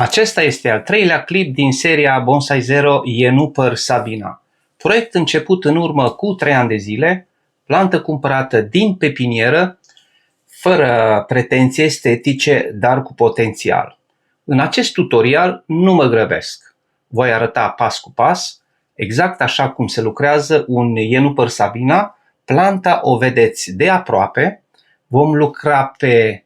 Acesta este al treilea clip din seria Bonsai Zero Ienupăr Sabina. Proiect început în urmă cu 3 ani de zile, plantă cumpărată din pepinieră, fără pretenții estetice, dar cu potențial. În acest tutorial nu mă grăbesc. Voi arăta pas cu pas, exact așa cum se lucrează un Ienupăr Sabina. Planta o vedeți de aproape, vom lucra pe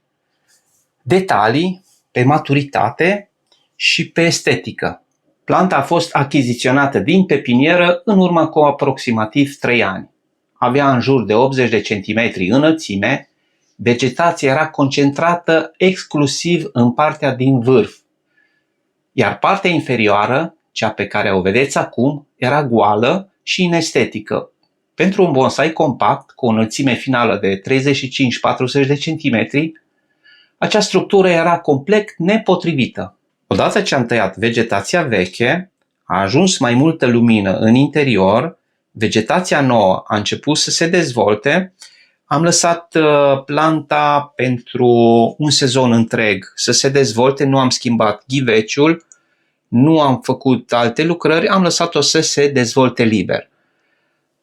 detalii, pe maturitate și pe estetică. Planta a fost achiziționată din pepinieră în urmă cu aproximativ 3 ani. Avea în jur de 80 de centimetri înălțime, vegetația era concentrată exclusiv în partea din vârf, iar partea inferioară, cea pe care o vedeți acum, era goală și inestetică. Pentru un bonsai compact, cu o înălțime finală de 35-40 de centimetri, acea structură era complet nepotrivită. Odată ce am tăiat vegetația veche, a ajuns mai multă lumină în interior, vegetația nouă a început să se dezvolte, am lăsat planta pentru un sezon întreg să se dezvolte, nu am schimbat ghiveciul, nu am făcut alte lucrări, am lăsat-o să se dezvolte liber.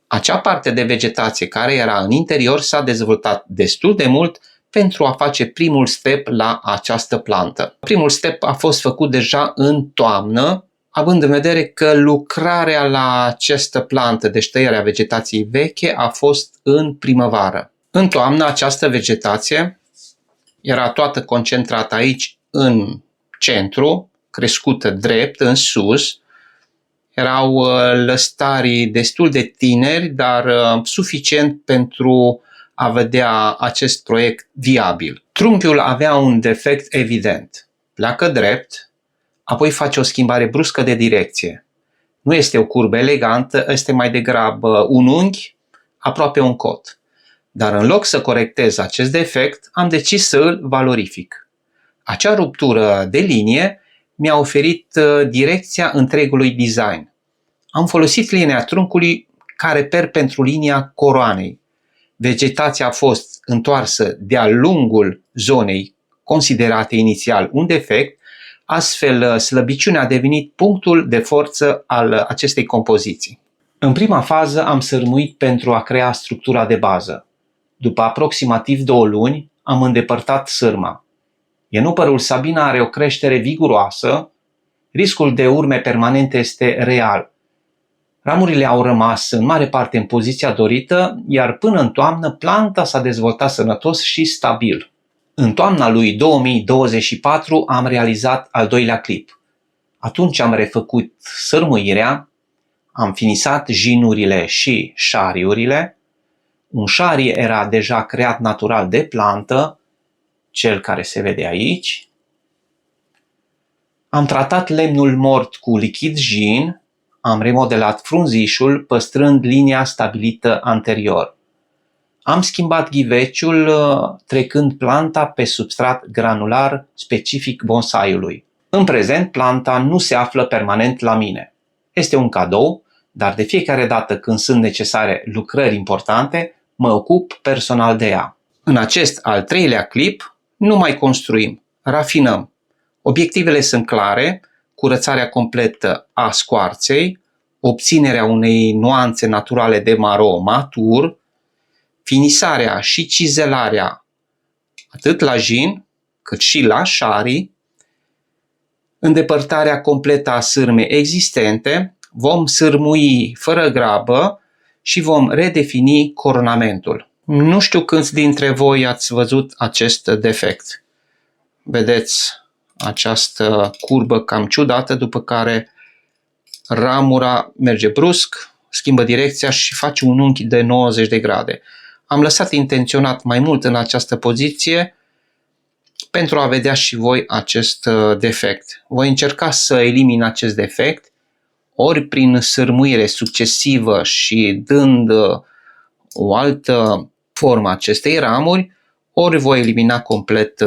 Acea parte de vegetație care era în interior s-a dezvoltat destul de mult pentru a face primul step la această plantă. Primul step a fost făcut deja în toamnă, având în vedere că lucrarea la această plantă, deci tăierea vegetației veche, a fost în primăvară. În toamnă această vegetație era toată concentrată aici în centru, crescută drept, în sus. Erau lăstarii destul de tineri, dar suficient pentru a vedea acest proiect viabil. Trunchiul avea un defect evident. Pleacă drept, apoi face o schimbare bruscă de direcție. Nu este o curbă elegantă, este mai degrabă un unghi, aproape un cot. Dar în loc să corectez acest defect, am decis să îl valorific. Acea ruptură de linie mi-a oferit direcția întregului design. Am folosit linia truncului ca reper pentru linia coroanei. Vegetația a fost întoarsă de-a lungul zonei considerate inițial un defect, astfel slăbiciunea a devenit punctul de forță al acestei compoziții. În prima fază am sărmuit pentru a crea structura de bază. După aproximativ 2 luni am îndepărtat sârma. Ienupărul Sabina are o creștere viguroasă, riscul de urme permanente este real. Ramurile au rămas în mare parte în poziția dorită, iar până în toamnă planta s-a dezvoltat sănătos și stabil. În toamna lui 2024 am realizat al doilea clip. Atunci am refăcut sărmuirea, am finisat jinurile și șariurile. Un șarie era deja creat natural de plantă, cel care se vede aici. Am tratat lemnul mort cu lichid jin, am remodelat frunzișul păstrând linia stabilită anterior. Am schimbat ghiveciul trecând planta pe substrat granular specific bonsaiului. În prezent, planta nu se află permanent la mine. Este un cadou, dar de fiecare dată când sunt necesare lucrări importante, mă ocup personal de ea. În acest al treilea clip, nu mai construim, rafinăm. Obiectivele sunt clare, curățarea completă a scoarței, obținerea unei nuanțe naturale de maro matur, finisarea și cizelarea atât la jin cât și la șarii, îndepărtarea completă a sârmei existente, vom sârmui fără grabă și vom redefini coronamentul. Nu știu câți dintre voi ați văzut acest defect. Vedeți această curbă cam ciudată, după care ramura merge brusc, schimbă direcția și face un unghi de 90 de grade. Am lăsat intenționat mai mult în această poziție pentru a vedea și voi acest defect. Voi încerca să elimin acest defect ori prin sârmuire succesivă și dând o altă formă acestei ramuri, ori voi elimina complet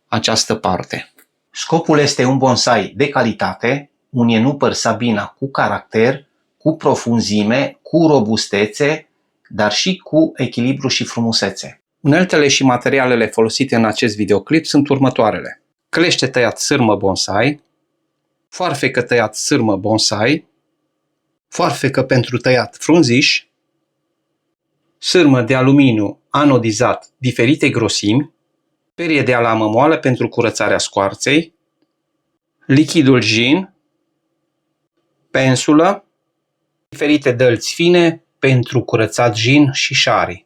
această parte. Scopul este un bonsai de calitate, un Ienupăr Sabina cu caracter, cu profunzime, cu robustețe, dar și cu echilibru și frumusețe. Uneltele și materialele folosite în acest videoclip sunt următoarele: clește tăiat sârmă bonsai, foarfecă tăiat sârmă bonsai, foarfecă pentru tăiat frunziș, sârmă de aluminiu anodizat diferite grosimi, perie de alamă moală pentru curățarea scoarței, lichidul gin, pensulă, diferite dălți fine pentru curățat gin și șari.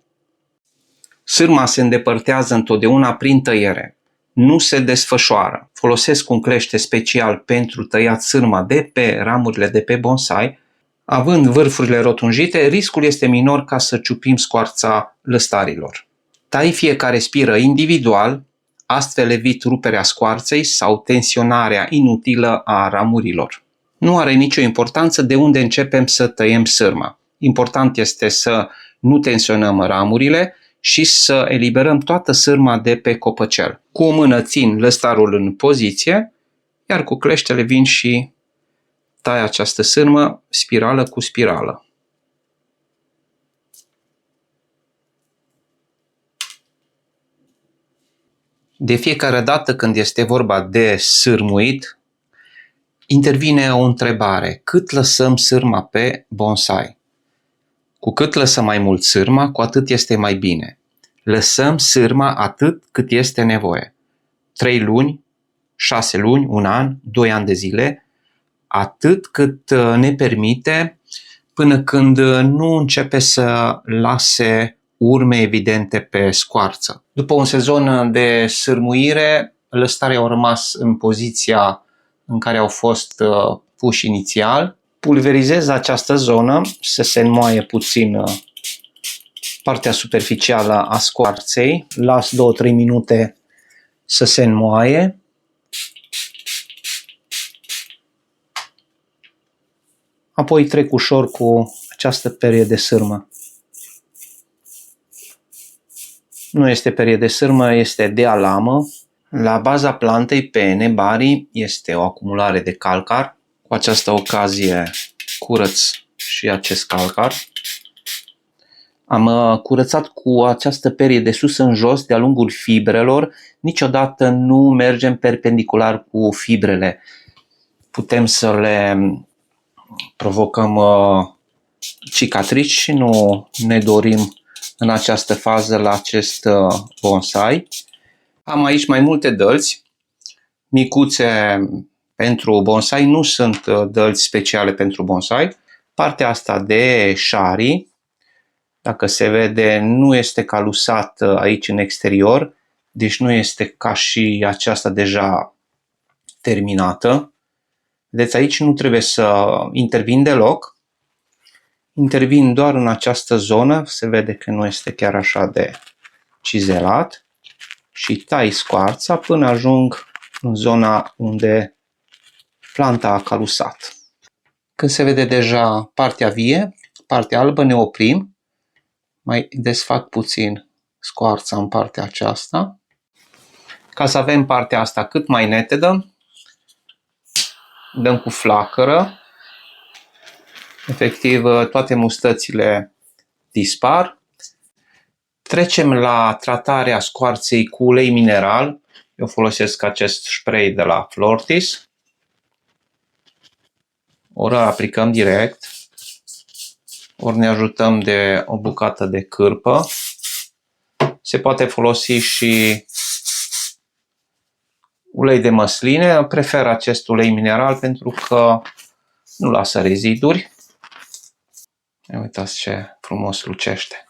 Sârma se îndepărtează întotdeauna prin tăiere. Nu se desfășoară. Folosesc un clește special pentru tăiat sârma de pe ramurile de pe bonsai. Având vârfurile rotunjite, riscul este minor ca să ciupim scoarța lăstarilor. Tai fiecare spiră individual, astfel evit ruperea scoarței sau tensionarea inutilă a ramurilor. Nu are nicio importanță de unde începem să tăiem sârma. Important este să nu tensionăm ramurile și să eliberăm toată sârma de pe copăcel. Cu o mână țin lăstarul în poziție, iar cu cleștele vin și tai această sârmă spirală cu spirală. De fiecare dată când este vorba de sârmuit, intervine o întrebare. Cât lăsăm sârma pe bonsai? Cu cât lăsăm mai mult sârma, cu atât este mai bine. Lăsăm sârma atât cât este nevoie. 3 luni, 6 luni, 1 an, 2 ani de zile, atât cât ne permite până când nu începe să lase urme evidente pe scoarță. După un sezon de sârmuire, lăstarii au rămas în poziția în care au fost puși inițial. Pulverizez această zonă să se înmoaie puțin partea superficială a scoarței. Las 2-3 minute să se înmoaie. Apoi trec ușor cu această perie de sârmă. Nu este perie de sârmă, este de alamă. La baza plantei pe nebarii este o acumulare de calcar. Cu această ocazie curăț și acest calcar. Am curățat cu această perie de sus în jos de-a lungul fibrelor. Niciodată nu mergem perpendicular cu fibrele. Putem să le provocăm cicatrici și nu ne dorim în această fază la acest bonsai. Am aici mai multe dălți micuțe pentru bonsai, nu sunt dălți speciale pentru bonsai. Partea asta de șari, dacă se vede, nu este calusat aici în exterior, deci nu este ca și aceasta deja terminată. Vedeți, aici nu trebuie să intervin deloc. Intervin doar în această zonă, se vede că nu este chiar așa de cizelat și tai scoarța până ajung în zona unde planta a calusat. Când se vede deja partea vie, partea albă, ne oprim. Mai desfac puțin scoarța în partea aceasta. Ca să avem partea asta cât mai netedă, dăm cu flacără. Efectiv, toate mustățile dispar. Trecem la tratarea scoarței cu ulei mineral. Eu folosesc acest spray de la Flortis. Ori aplicăm direct, ori ne ajutăm de o bucată de cârpă. Se poate folosi și ulei de măsline. Prefer acest ulei mineral pentru că nu lasă reziduri. Uitați ce frumos lucește.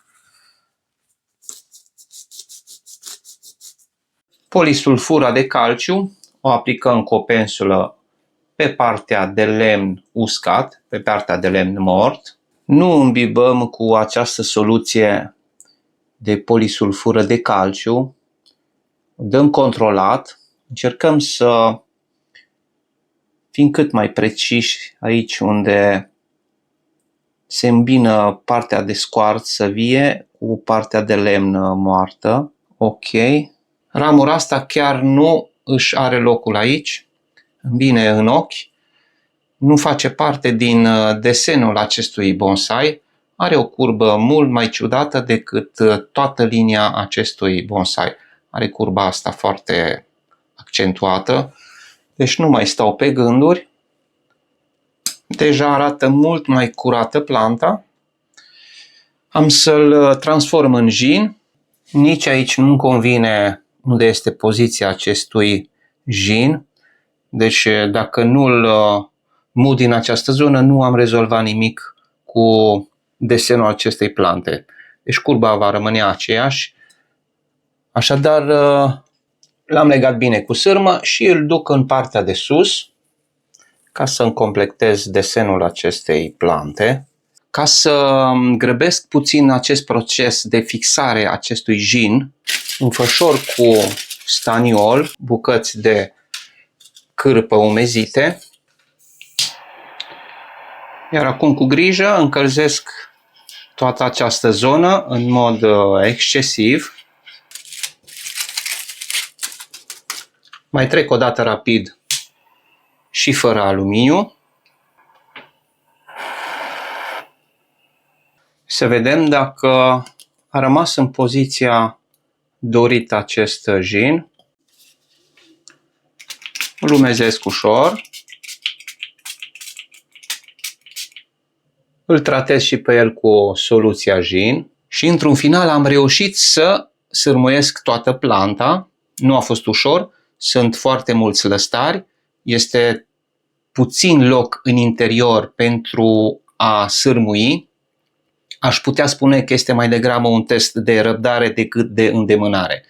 Polisulfura de calciu o aplicăm cu o pensulă pe partea de lemn uscat, pe partea de lemn mort. Nu îmbibăm cu această soluție de polisulfură de calciu. Dăm controlat. Încercăm să fim cât mai preciși aici unde se îmbină partea de scoarță vie cu partea de lemn moartă. Ok. Ramura asta chiar nu își are locul aici. Bine în ochi. Nu face parte din desenul acestui bonsai. Are o curbă mult mai ciudată decât toată linia acestui bonsai. Are curba asta foarte accentuată. Deci nu mai stau pe gânduri. Deja arată mult mai curată planta. Am să-l transform în jin. Nici aici nu-mi convine unde este poziția acestui jin. Deci dacă nu-l mut din această zonă, nu am rezolvat nimic cu desenul acestei plante. Deci curba va rămâne aceeași. Așadar, l-am legat bine cu sârmă și îl duc în partea de sus ca să-mi completez desenul acestei plante. Ca să grăbesc puțin acest proces de fixare a acestui jin, înfășor cu staniol bucăți de cârpă umezite. Iar acum cu grijă încălzesc toată această zonă în mod excesiv. Mai trec o dată rapid și fără aluminiu. Să vedem dacă a rămas în poziția dorită acest jin. Îl umezesc ușor. Îl tratez și pe el cu soluția jin. Și într-un final am reușit să sârmuiesc toată planta. Nu a fost ușor. Sunt foarte mulți lăstari. Este puțin loc în interior pentru a sârmui. Aș putea spune că este mai degrabă un test de răbdare decât de îndemânare.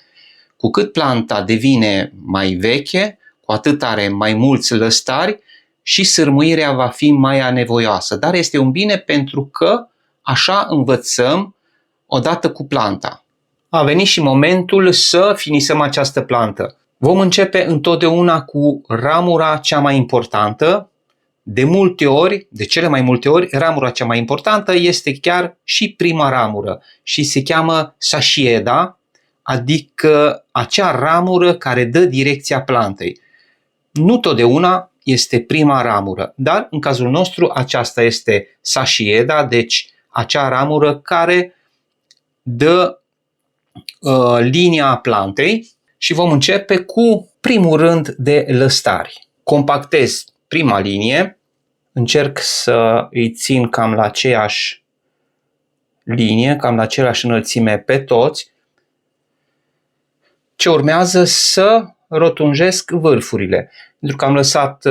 Cu cât planta devine mai veche, cu atât are mai mulți lăstari și sârmuirea va fi mai anevoioasă. Dar este un bine pentru că așa învățăm odată cu planta. A venit și momentul să finisăm această plantă. Vom începe întotdeauna cu ramura cea mai importantă. De cele mai multe ori, ramura cea mai importantă este chiar și prima ramură și se cheamă sashieda, adică acea ramură care dă direcția plantei. Nu totdeauna este prima ramură, dar în cazul nostru aceasta este sashieda, deci acea ramură care dă linia plantei și vom începe cu primul rând de lăstari. Compactez prima linie. Încerc să îi țin cam la aceeași linie, cam la aceeași înălțime pe toți. Ce urmează să rotunjesc vârfurile. Pentru că am lăsat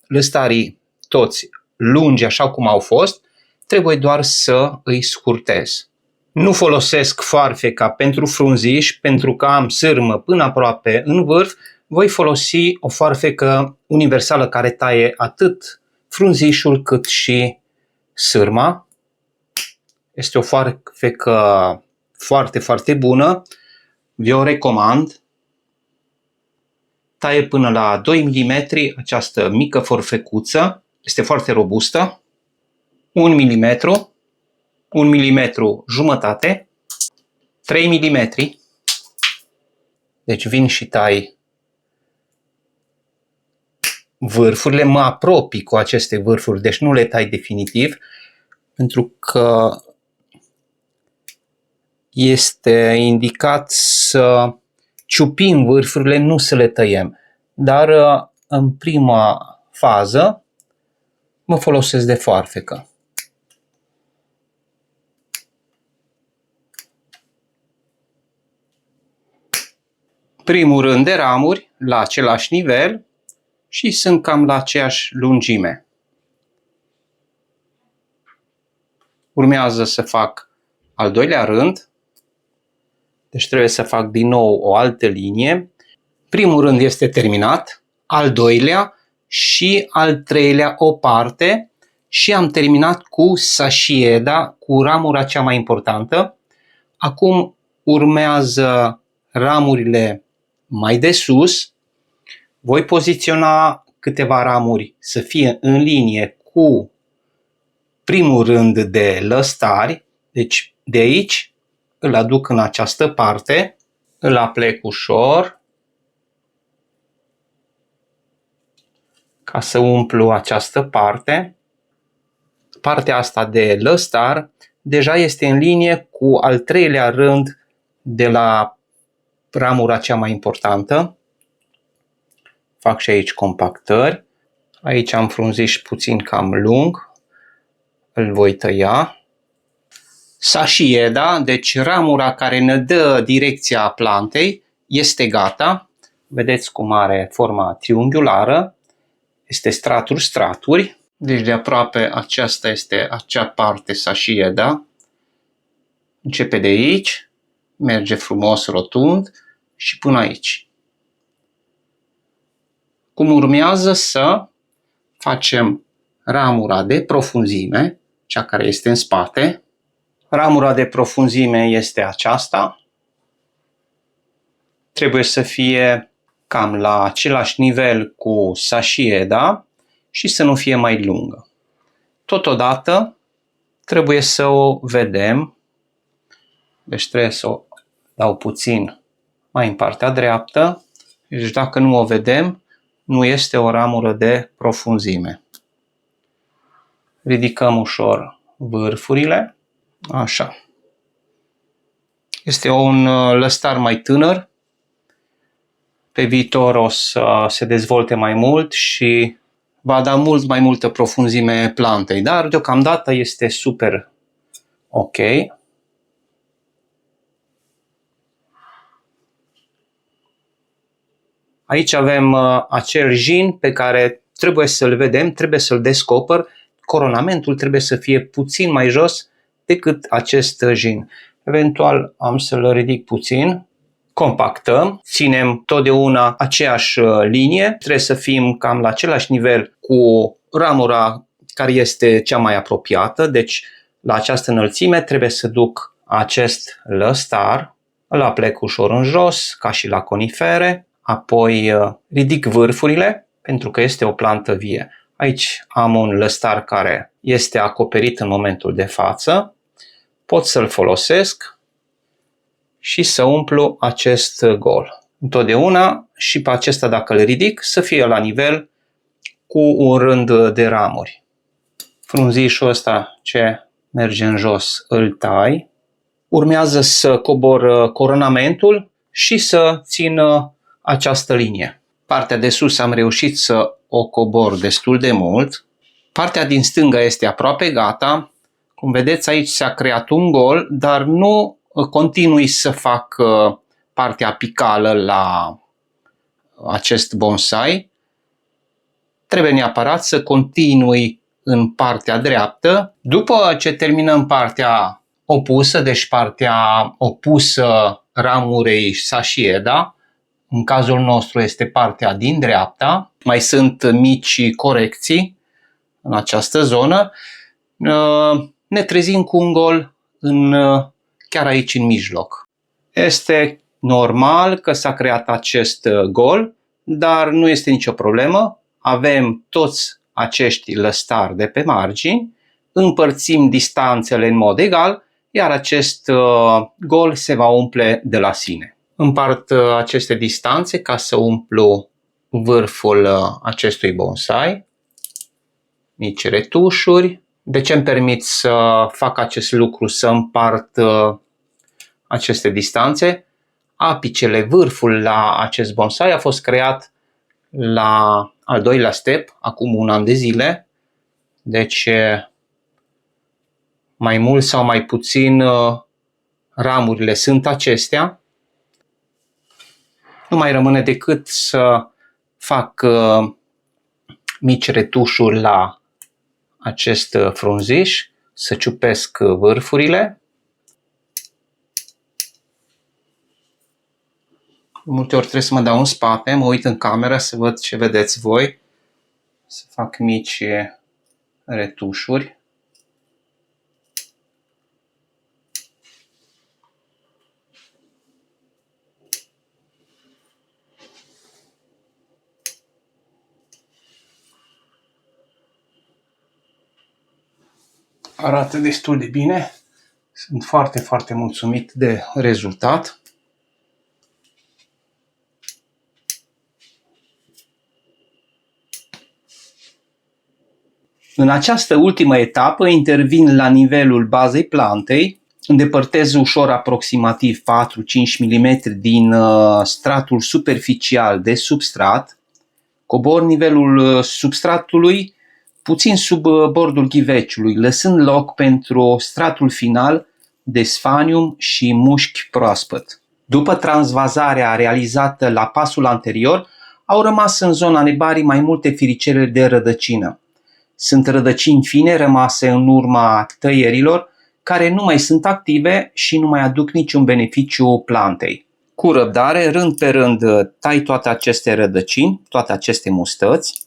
lăstarii toți lungi așa cum au fost, trebuie doar să îi scurtez. Nu folosesc foarfeca pentru frunziș, pentru că am sârmă până aproape în vârf. Voi folosi o foarfecă universală care taie atât frunzișul cât și sârma. Este o foarfecă foarte, foarte bună. Vi-o recomand. Taie până la 2 mm această mică forfecuță. Este foarte robustă. 1 mm, 1 mm jumătate, 3 mm. Deci vin și tai vârfurile, mă apropii cu aceste vârfuri, deci nu le tai definitiv, pentru că este indicat să ciupim vârfurile, nu să le tăiem. Dar în prima fază mă folosesc de foarfecă. Primul rând de ramuri la același nivel și sunt cam la aceeași lungime. Urmează să fac al doilea rând, deci trebuie să fac din nou o altă linie. Primul rând este terminat, al doilea și al treilea o parte și am terminat cu sashieda, cu ramura cea mai importantă. Acum urmează ramurile mai de sus. Voi poziționa câteva ramuri să fie în linie cu primul rând de lăstari. Deci de aici îl aduc în această parte, îl aplec ușor ca să umplu această parte. Partea asta de lăstar deja este în linie cu al treilea rând de la ramura cea mai importantă. Fac și aici compactări. Aici am frunziș puțin cam lung. Îl voi tăia. Sashieda, deci ramura care ne dă direcția plantei, este gata. Vedeți cum are forma triunghiulară. Este straturi. Deci de aproape aceasta este acea parte Sashieda. Începe de aici, merge frumos rotund și până aici. Cum urmează să facem ramura de profunzime, cea care este în spate. Ramura de profunzime este aceasta. Trebuie să fie cam la același nivel cu Sashieda și să nu fie mai lungă. Totodată trebuie să o vedem, deci trebuie să o dau puțin mai în partea dreaptă. Deci dacă nu o vedem, nu este o ramură de profunzime. Ridicăm ușor vârfurile. Așa. Este un lăstar mai tânăr. Pe viitor o să se dezvolte mai mult și va da mult mai multă profunzime plantei, dar deocamdată este super ok. Aici avem acel jin pe care trebuie să-l vedem, trebuie să-l descoper. Coronamentul trebuie să fie puțin mai jos decât acest jin. Eventual am să-l ridic puțin. Compactăm, ținem totdeauna aceeași linie, trebuie să fim cam la același nivel cu ramura care este cea mai apropiată, deci la această înălțime trebuie să duc acest lăstar, îl aplec ușor în jos, ca și la conifere, apoi ridic vârfurile, pentru că este o plantă vie. Aici am un lăstar care este acoperit în momentul de față, pot să-l folosesc și să umplu acest gol. Întotdeauna și pe acesta, dacă îl ridic, să fie la nivel cu un rând de ramuri. Frunzișul ăsta ce merge în jos îl tai. Urmează să cobor coronamentul și să țin această linie. Partea de sus am reușit să o cobor destul de mult. Partea din stânga este aproape gata. Cum vedeți, aici s-a creat un gol, dar nu continui să fac partea apicală la acest bonsai. Trebuie neapărat să continui în partea dreaptă. După ce terminăm partea opusă, deci partea opusă ramurei Sashieda, în cazul nostru este partea din dreapta, mai sunt mici corecții în această zonă, ne trezim cu un gol chiar aici în mijloc. Este normal că s-a creat acest gol, dar nu este nicio problemă. Avem toți acești lăstari de pe margini, împărțim distanțele în mod egal, iar acest gol se va umple de la sine. Împart aceste distanțe ca să umplu vârful acestui bonsai. Mici retușuri. De ce îmi permit să fac acest lucru, să împart aceste distanțe? Apicele, vârful la acest bonsai a fost creat la al doilea step, acum un an de zile. Deci mai mult sau mai puțin ramurile sunt acestea. Nu mai rămâne decât să fac mici retușuri la acest frunziș, să ciupesc vârfurile. De multe ori trebuie să mă dau în spate, mă uit în cameră să văd ce vedeți voi, să fac mici retușuri. Arată destul de bine. Sunt foarte, foarte mulțumit de rezultat. În această ultimă etapă intervin la nivelul bazei plantei, îndepărtez ușor aproximativ 4-5 mm din stratul superficial de substrat, cobor nivelul substratului puțin sub bordul ghiveciului, lăsând loc pentru stratul final de sfanium și mușchi proaspăt. După transvazarea realizată la pasul anterior, au rămas în zona nebarii mai multe firicele de rădăcină. Sunt rădăcini fine rămase în urma tăierilor, care nu mai sunt active și nu mai aduc niciun beneficiu plantei. Cu răbdare, rând pe rând, tai toate aceste rădăcini, toate aceste mustăți.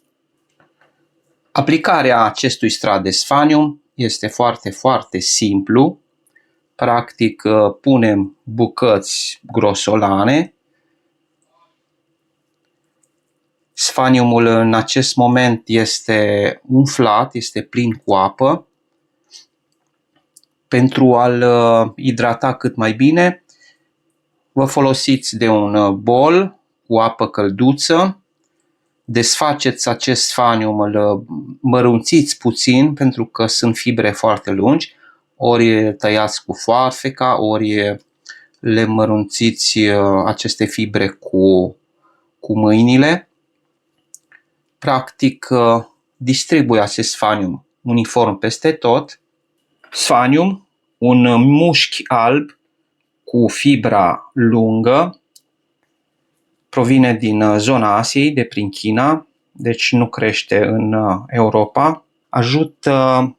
Aplicarea acestui strat de sfanium este foarte, foarte simplu. Practic, punem bucăți grosolane. Sfaniumul în acest moment este umflat, este plin cu apă. Pentru a-l hidrata cât mai bine, vă folosiți de un bol cu apă călduță, desfaceți acest sfanium, îl mărunțiți puțin pentru că sunt fibre foarte lungi, ori tăiați cu foarfeca, ori le mărunțiți aceste fibre cu mâinile. Practic, distribui acest sfanium uniform peste tot. Sfanium, un mușchi alb cu fibra lungă, provine din zona Asiei, de prin China, deci nu crește în Europa. Ajută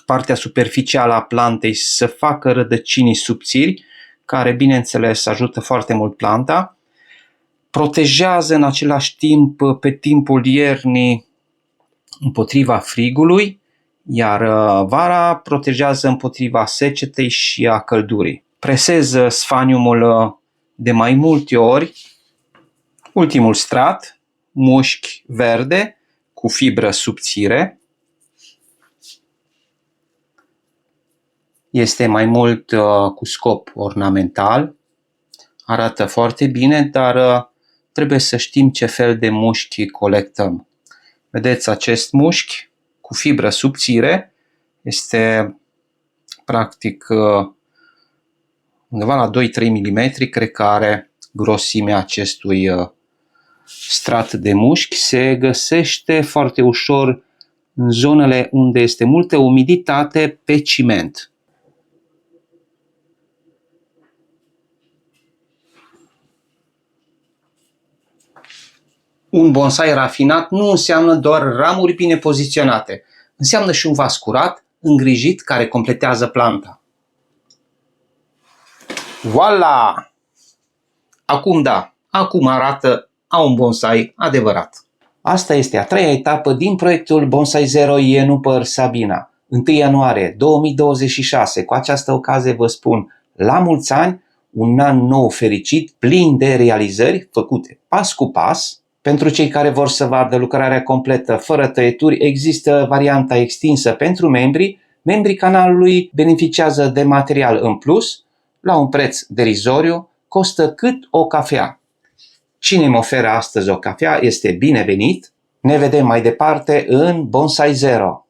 partea superficială a plantei să facă rădăcinii subțiri, care, bineînțeles, ajută foarte mult planta. Protejează în același timp, pe timpul iernii, împotriva frigului, iar vara protejează împotriva secetei și a căldurii. Presez sfaniumul de mai multe ori. Ultimul strat, mușchi verde cu fibră subțire. Este mai mult cu scop ornamental. Arată foarte bine, dar trebuie să știm ce fel de mușchi colectăm. Vedeți acest mușchi cu fibră subțire, este practic undeva la 2-3 mm, cred că are grosimea acestui strat de mușchi. Se găsește foarte ușor în zonele unde este multă umiditate pe ciment. Un bonsai rafinat nu înseamnă doar ramuri bine poziționate, înseamnă și un vas curat, îngrijit, care completează planta. Voila! Acum da, acum arată a un bonsai adevărat. Asta este a treia etapă din proiectul Bonsai Zero Ienupăr Sabina. 1 ianuarie 2026, cu această ocazie vă spun la mulți ani, un an nou fericit, plin de realizări făcute pas cu pas. Pentru cei care vor să vadă lucrarea completă fără tăieturi, există varianta extinsă pentru membri. Membrii canalului beneficiază de material în plus, la un preț derizoriu, costă cât o cafea. Cine îmi oferă astăzi o cafea este binevenit. Ne vedem mai departe în Bonsai Zero.